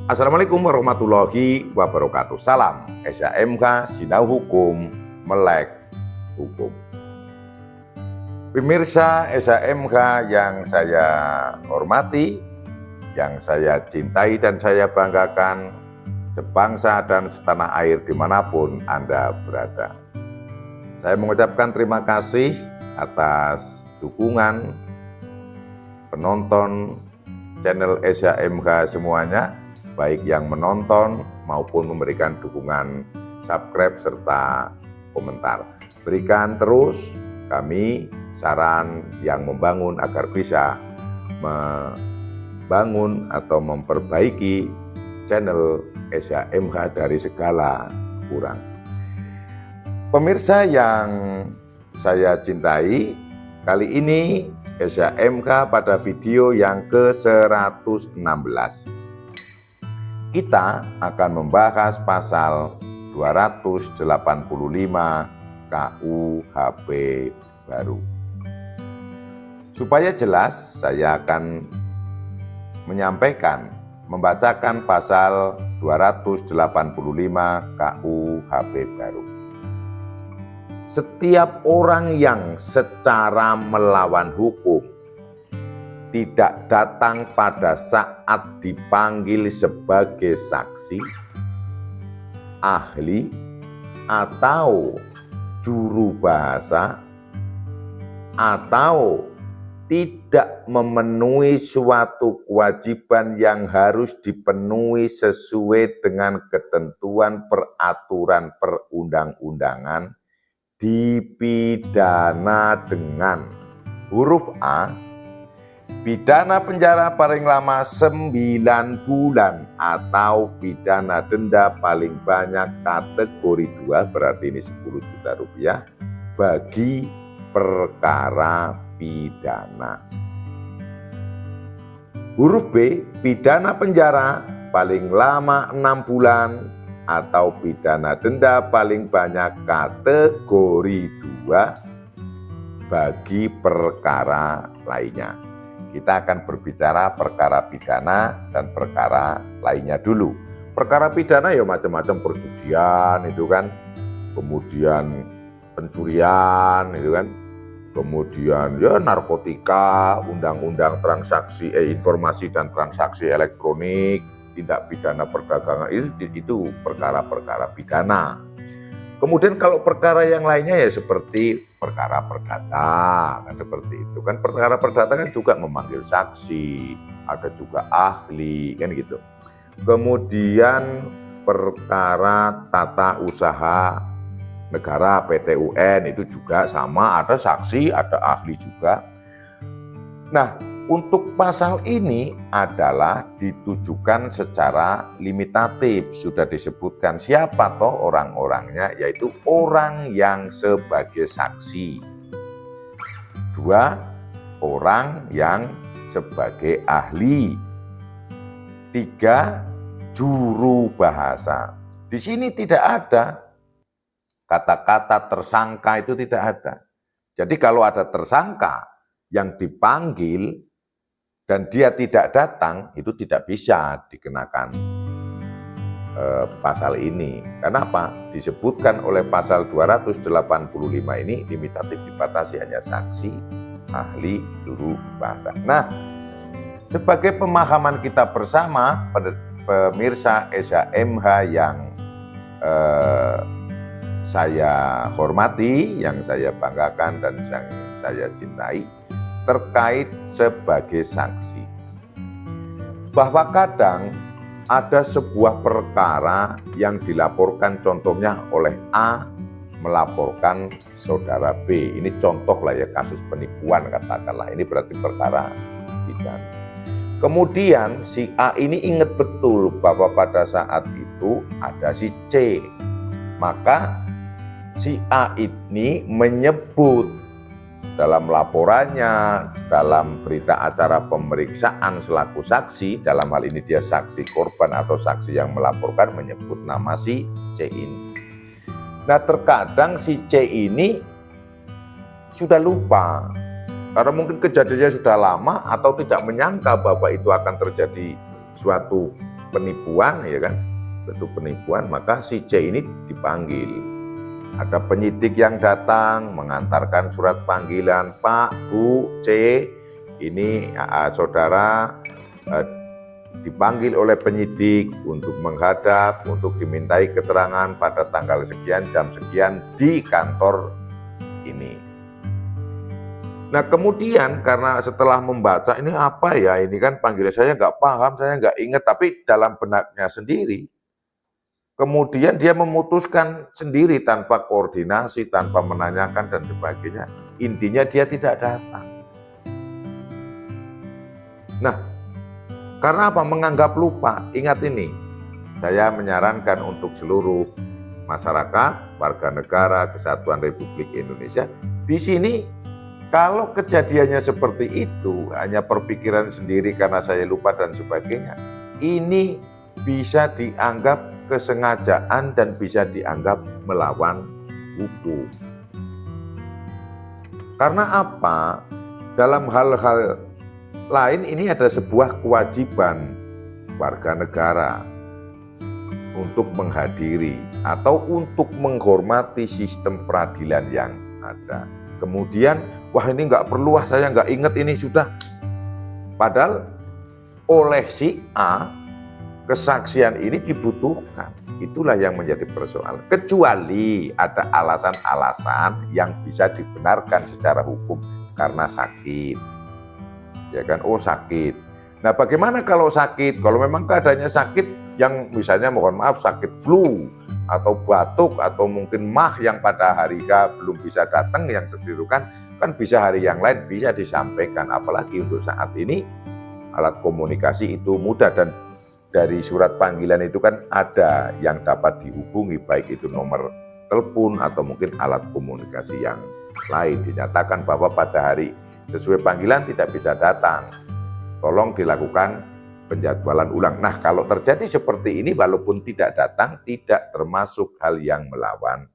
Assalamualaikum warahmatullahi wabarakatuh. Salam SHMK Sinau Hukum Melek Hukum. Pemirsa SHMK yang saya hormati, yang saya cintai dan saya banggakan, sebangsa dan setanah air dimanapun Anda berada. Saya mengucapkan terima kasih atas dukungan penonton channel SHMK semuanya, baik yang menonton maupun memberikan dukungan subscribe serta komentar. Berikan terus kami saran yang membangun agar bisa membangun atau memperbaiki channel SHMK dari segala kurang. Pemirsa yang saya cintai, kali ini SHMK pada video yang ke-116. Kita akan membahas pasal 285 KUHP baru. Supaya jelas, saya akan membacakan pasal 285 KUHP baru. Setiap orang yang secara melawan hukum tidak datang pada saat dipanggil sebagai saksi, ahli, atau juru bahasa, atau tidak memenuhi suatu kewajiban yang harus dipenuhi sesuai dengan ketentuan peraturan perundang-undangan, dipidana dengan huruf A, pidana penjara paling lama 9 bulan atau pidana denda paling banyak kategori 2, berarti ini 10 juta rupiah, bagi perkara pidana. Huruf B, pidana penjara paling lama 6 bulan atau pidana denda paling banyak kategori 2 bagi perkara lainnya. Kita akan berbicara perkara pidana dan perkara lainnya dulu. Perkara pidana ya macam-macam, perjudian itu kan, kemudian pencurian itu kan, kemudian ya narkotika, undang-undang transaksi informasi dan transaksi elektronik, tindak pidana perdagangan, itu perkara-perkara pidana. Kemudian kalau perkara yang lainnya ya seperti perkara perdata, kan seperti itu kan. Perkara perdata kan juga memanggil saksi, ada juga ahli, kan gitu. Kemudian perkara tata usaha negara PT-UN itu juga sama, ada saksi, ada ahli juga. Nah, untuk pasal ini adalah ditujukan secara limitatif. Sudah disebutkan siapa toh orang-orangnya, yaitu orang yang sebagai saksi. 2, orang yang sebagai ahli. 3, juru bahasa. Di sini tidak ada kata-kata tersangka, itu tidak ada. Jadi kalau ada tersangka yang dipanggil dan dia tidak datang, itu tidak bisa dikenakan pasal ini. Kenapa? Disebutkan oleh pasal 285 ini limitatif, dibatasi hanya saksi, ahli, juru bahasa. Nah, sebagai pemahaman kita bersama, pemirsa SHMK yang saya hormati, yang saya banggakan dan yang saya cintai, terkait sebagai saksi, bahwa kadang ada sebuah perkara yang dilaporkan, contohnya oleh A melaporkan saudara B. Ini contoh lah ya, kasus penipuan katakanlah, ini berarti perkara pidana. Kemudian si A ini ingat betul bahwa pada saat itu ada si C, maka si A ini menyebut dalam laporannya, dalam berita acara pemeriksaan selaku saksi, dalam hal ini dia saksi korban atau saksi yang melaporkan, menyebut nama si C ini. Nah, terkadang si C ini sudah lupa, karena mungkin kejadiannya sudah lama atau tidak menyangka bahwa itu akan terjadi suatu penipuan, ya kan, bentuk penipuan, maka si C ini dipanggil. Ada penyidik yang datang mengantarkan surat panggilan, Pak, Bu, C, ini saudara dipanggil oleh penyidik untuk menghadap, untuk dimintai keterangan pada tanggal sekian, jam sekian di kantor ini. Nah kemudian karena setelah membaca ini apa ya, ini kan panggilan saya nggak paham, saya nggak ingat, tapi dalam benaknya sendiri, kemudian dia memutuskan sendiri tanpa koordinasi, tanpa menanyakan dan sebagainya. Intinya dia tidak datang. Nah, karena apa? Menganggap lupa. Ingat ini, saya menyarankan untuk seluruh masyarakat, warga negara Kesatuan Republik Indonesia, di sini kalau kejadiannya seperti itu, hanya perpikiran sendiri karena saya lupa dan sebagainya, ini bisa dianggap kesengajaan dan bisa dianggap melawan hukum. Karena apa? Dalam hal-hal lain ini ada sebuah kewajiban warga negara untuk menghadiri atau untuk menghormati sistem peradilan yang ada. Kemudian, wah ini nggak perlu, saya nggak ingat ini sudah. Padahal oleh si A, kesaksian ini dibutuhkan. Itulah yang menjadi persoalan. Kecuali ada alasan-alasan yang bisa dibenarkan secara hukum karena sakit. Ya kan, oh sakit. Nah bagaimana kalau sakit? Kalau memang keadaannya sakit yang misalnya mohon maaf sakit flu atau batuk atau mungkin mah yang pada hari H belum bisa datang yang setirukan, kan bisa hari yang lain bisa disampaikan. Apalagi untuk saat ini alat komunikasi itu mudah dan dari surat panggilan itu kan ada yang dapat dihubungi, baik itu nomor telepon atau mungkin alat komunikasi yang lain. Dinyatakan bahwa pada hari sesuai panggilan tidak bisa datang, tolong dilakukan penjadwalan ulang. Nah kalau terjadi seperti ini walaupun tidak datang, tidak termasuk hal yang melawan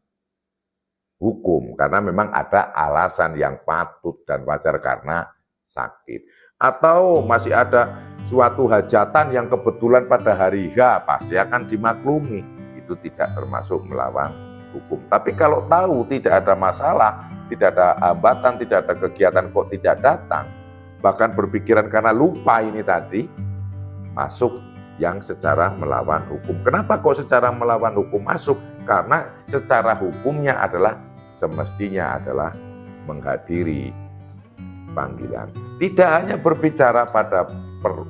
hukum, karena memang ada alasan yang patut dan wajar karena sakit. Atau masih ada suatu hajatan yang kebetulan pada hari H, pasti akan dimaklumi, itu tidak termasuk melawan hukum. Tapi kalau tahu tidak ada masalah, tidak ada hambatan, tidak ada kegiatan kok tidak datang, bahkan berpikiran karena lupa ini tadi, masuk yang secara melawan hukum. Kenapa kok secara melawan hukum masuk? Karena secara hukumnya adalah semestinya adalah menghadiri panggilan. Tidak hanya berbicara pada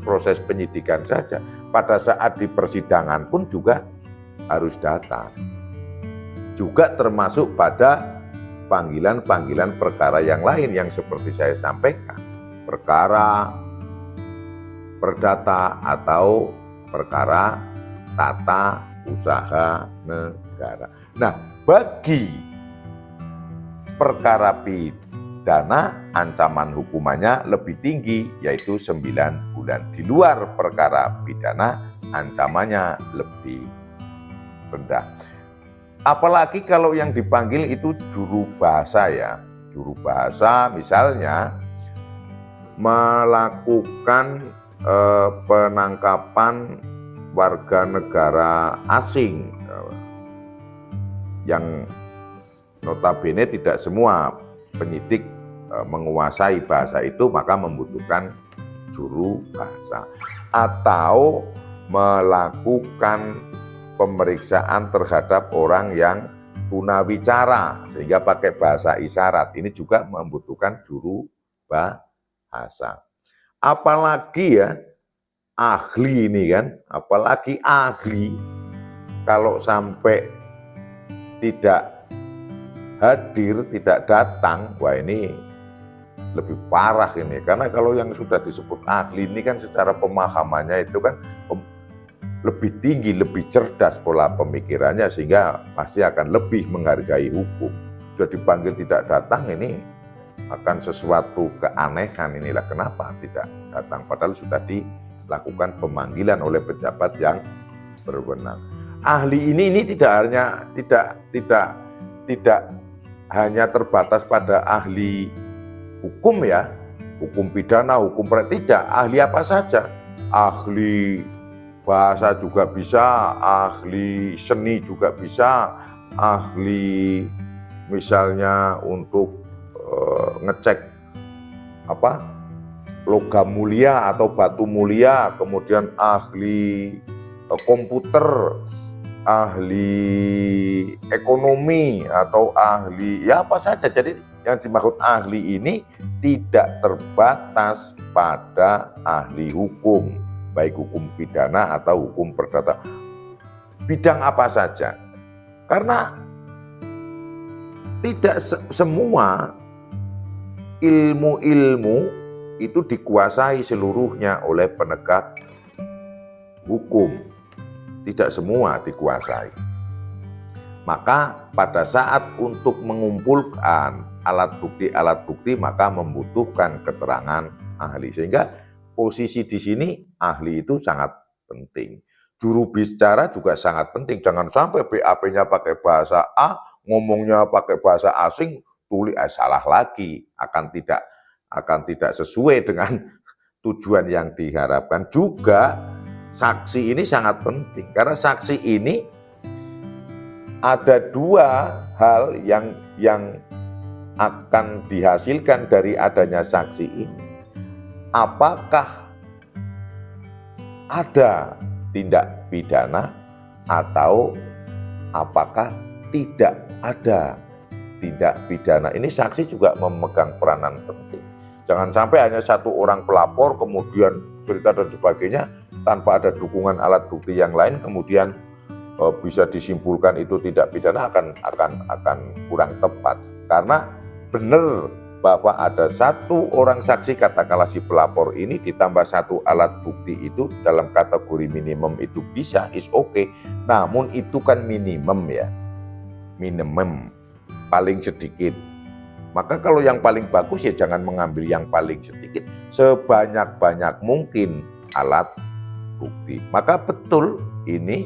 proses penyidikan saja, pada saat di persidangan pun juga harus datang. Juga termasuk pada panggilan-panggilan perkara yang lain yang seperti saya sampaikan. Perkara perdata atau perkara tata usaha negara. Nah, bagi perkara pidana ancaman hukumannya lebih tinggi, yaitu 9 bulan. Di luar perkara pidana ancamannya lebih rendah. Apalagi kalau yang dipanggil itu juru bahasa ya. Juru bahasa misalnya melakukan penangkapan warga negara asing yang notabene tidak semua penyidik menguasai bahasa itu, maka membutuhkan juru bahasa. Atau melakukan pemeriksaan terhadap orang yang tunawicara sehingga pakai bahasa isyarat, ini juga membutuhkan juru bahasa. Apalagi ya ahli ini kan, apalagi ahli kalau sampai tidak hadir, tidak datang, wah ini lebih parah ini. Karena kalau yang sudah disebut ahli ini kan secara pemahamannya itu kan lebih tinggi, lebih cerdas pola pemikirannya, sehingga pasti akan lebih menghargai hukum. Sudah dipanggil tidak datang, ini akan sesuatu keanehan. Inilah kenapa tidak datang, padahal sudah dilakukan pemanggilan oleh pejabat yang berwenang. Ahli ini tidak hanya terbatas pada ahli hukum ya, hukum pidana, hukum tidak, ahli apa saja, ahli bahasa juga bisa, ahli seni juga bisa, ahli misalnya untuk ngecek apa logam mulia atau batu mulia, kemudian ahli komputer, ahli ekonomi, atau ahli ya apa saja. Jadi yang dimaksud ahli ini tidak terbatas pada ahli hukum, baik hukum pidana atau hukum perdata, bidang apa saja. Karena tidak semua ilmu-ilmu itu dikuasai seluruhnya oleh penegak hukum. Tidak semua dikuasai. Maka pada saat untuk mengumpulkan alat bukti maka membutuhkan keterangan ahli. Sehingga posisi di sini ahli itu sangat penting. Juru bicara juga sangat penting. Jangan sampai BAP-nya pakai bahasa A, ngomongnya pakai bahasa asing, tulis salah lagi, akan tidak sesuai dengan tujuan yang diharapkan. Juga saksi ini sangat penting, karena saksi ini ada dua hal yang akan dihasilkan dari adanya saksi ini. Apakah ada tindak pidana atau apakah tidak ada tindak pidana. Ini saksi juga memegang peranan penting. Jangan sampai hanya satu orang pelapor kemudian cerita dan sebagainya tanpa ada dukungan alat bukti yang lain, kemudian bisa disimpulkan itu tidak pidana, akan kurang tepat. Karena benar bahwa ada satu orang saksi, katakanlah si pelapor ini, ditambah satu alat bukti itu dalam kategori minimum itu bisa, is okay. Namun itu kan minimum ya, minimum, paling sedikit. Maka kalau yang paling bagus ya jangan mengambil yang paling sedikit, sebanyak-banyak mungkin alat bukti. Maka betul ini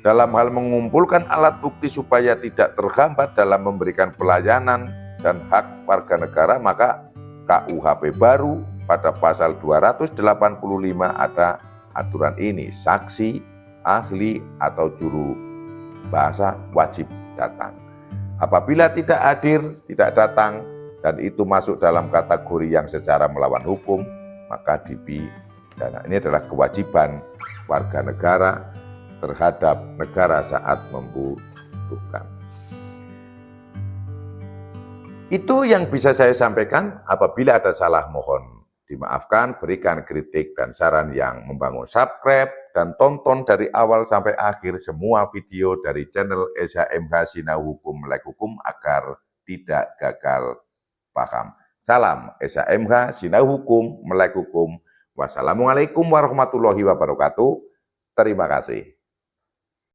dalam hal mengumpulkan alat bukti supaya tidak terhambat dalam memberikan pelayanan dan hak warga negara, maka KUHP baru pada pasal 285 ada aturan ini. Saksi, ahli atau juru bahasa wajib datang. Apabila tidak hadir, tidak datang, dan itu masuk dalam kategori yang secara melawan hukum, maka dipidana. Ini adalah kewajiban warga negara terhadap negara saat membutuhkan. Itu yang bisa saya sampaikan. Apabila ada salah, mohon dimaafkan. Berikan kritik dan saran yang membangun. Subscribe dan tonton dari awal sampai akhir semua video dari channel SHMH Sinau Hukum Melek Hukum agar tidak gagal paham. Salam SHMH Sinau Hukum Melek Hukum. Wassalamualaikum warahmatullahi wabarakatuh. Terima kasih.